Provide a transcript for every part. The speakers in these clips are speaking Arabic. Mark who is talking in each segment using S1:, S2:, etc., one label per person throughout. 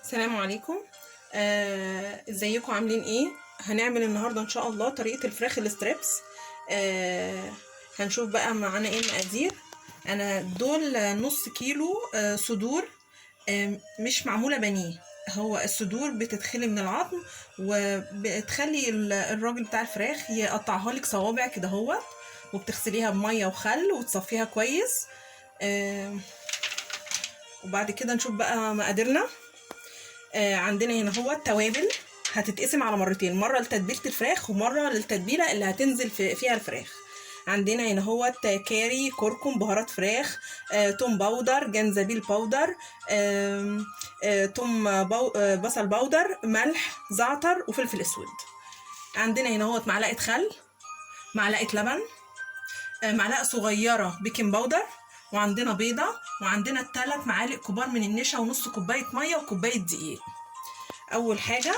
S1: السلام عليكم. ازيكم عاملين ايه؟ هنعمل النهارده ان شاء الله طريقه الفراخ الستريبس. هنشوف بقى معانا ايه المقادير. انا دول نص كيلو صدور، مش معموله بانيه. هو الصدور بتتخلي من العظم، وبتخلي الراجل بتاع الفراخ يقطعها لك صوابع كده هو، وبتغسليها بميه وخل وتصفيها كويس. وبعد كده نشوف بقى مقاديرنا. عندنا هنا هو التوابل هتتقسم على مرتين، مره لتتبيله الفراخ ومره للتتبيله اللي هتنزل فيها الفراخ. عندنا هنا هو كاري، كركم، بهارات فراخ، توم باودر، جنزبيل باودر، بصل باودر، ملح، زعتر، وفلفل اسود. عندنا هنا هو معلقه خل، معلقه لبن، معلقه صغيره بيكنج باودر، وعندنا بيضه، وعندنا 3 معالق كبار من النشا، ونص كوبايه ميه، وكوبايه دقيق. اول حاجه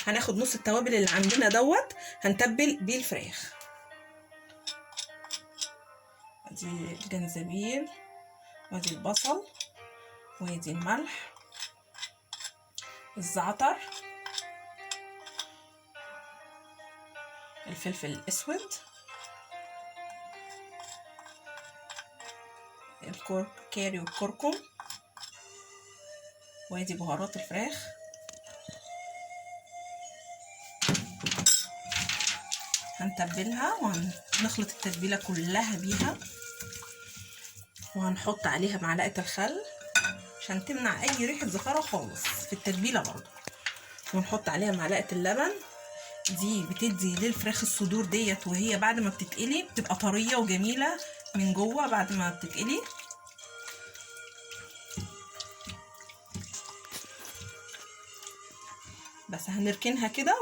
S1: هناخد نص التوابل اللي عندنا دوت هنتبل بيه الفراخ. ادي الجنزبيل، وادي البصل، وادي الملح، الزعتر، الفلفل الاسود، الكاري والكركم، وادي بهارات الفراخ. هنتبلها وهنخلط التتبيله كلها بيها، وهنحط عليها معلقه الخل عشان تمنع اي ريحه زفاره خالص في التتبيله برضو، ونحط عليها معلقه اللبن. دي بتدي للفراخ الصدور ديت وهي بعد ما بتتقلي بتبقى طريه وجميله من جوه بعد ما بتتقلي. بس هنركنها كده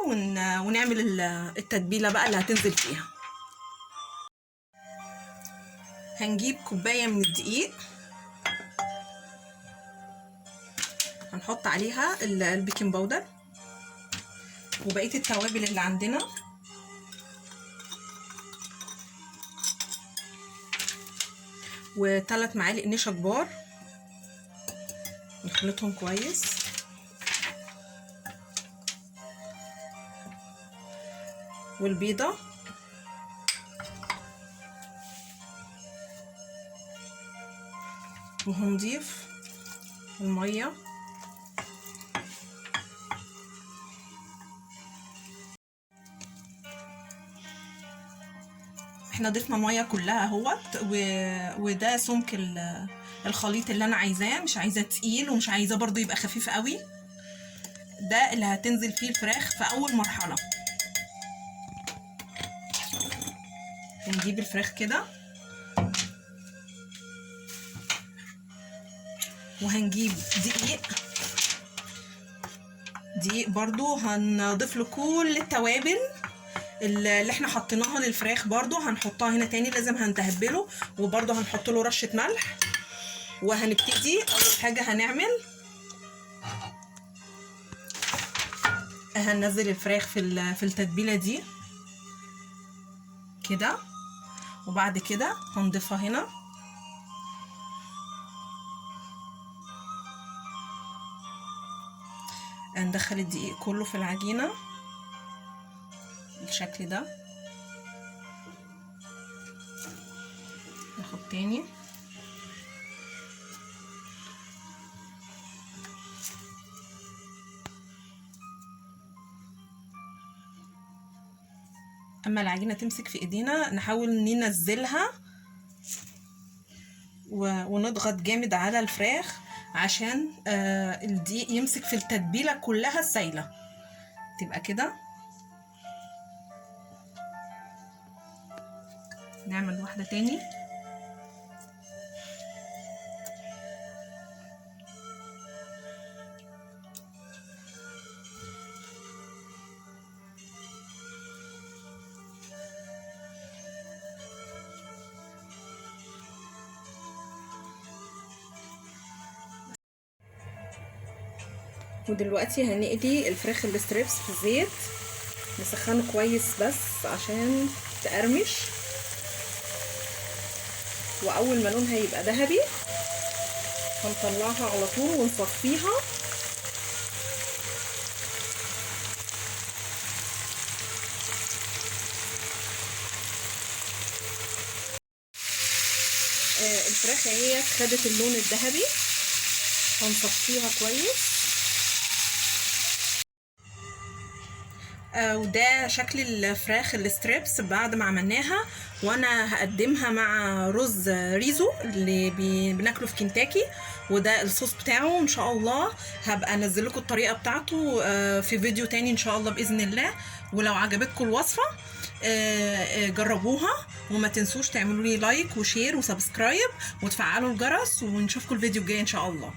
S1: ونعمل التتبيله بقى اللي هتنزل فيها. هنجيب كوبايه من الدقيق، هنحط عليها البيكنج باودر وبقيه التوابل اللي عندنا، و3 معالق نشا كبار، نخلطهم كويس. والبيضه، وهنضيف الميه. احنا ضفنا ميه كلها اهوت، وده سمك الخليط اللي انا عايزاه، مش عايزاه تقيل ومش عايزاه برضو يبقى خفيف قوي. ده اللي هتنزل فيه الفراخ في اول مرحله. هنجيب الفراخ كده، وهنجيب دقيق برضو هنضيف له كل التوابل اللي احنا حطيناها للفراخ، برضو هنحطها هنا تاني، لازم هنتبله، وبرضو هنحط له رشه ملح. وهنبتدي اول حاجه هننزل الفراخ في التتبيله دي كده، وبعد كده هنضيفها هنا. هندخل الدقيق كله في العجينه بالشكل ده. ناخد تاني، اما العجينه تمسك في ايدينا نحاول ننزلها ونضغط جامد على الفراخ عشان الدقيق يمسك في التتبيله كلها السايله، تبقى كده. نعمل واحده تاني. ودلوقتي هنقلي الفراخ الستريبس في الزيت، نسخنه كويس بس عشان تقرمش. واول ما لونها يبقى ذهبي هنطلعها على طول ونصفيها الفراخ اهي خدت اللون الذهبي، هنصفيها كويس. وده شكل الفراخ الستريبس بعد ما عملناها، وانا هقدمها مع رز ريزو اللي بناكله في كنتاكي، وده الصوص بتاعه. ان شاء الله هبقى انزل لكم الطريقه بتاعته في فيديو تاني ان شاء الله باذن الله. ولو عجبتكم الوصفه جربوها، وما تنسوش تعملوا لي لايك وشير وسبسكرايب وتفعلوا الجرس، ونشوفكم الفيديو الجاي ان شاء الله.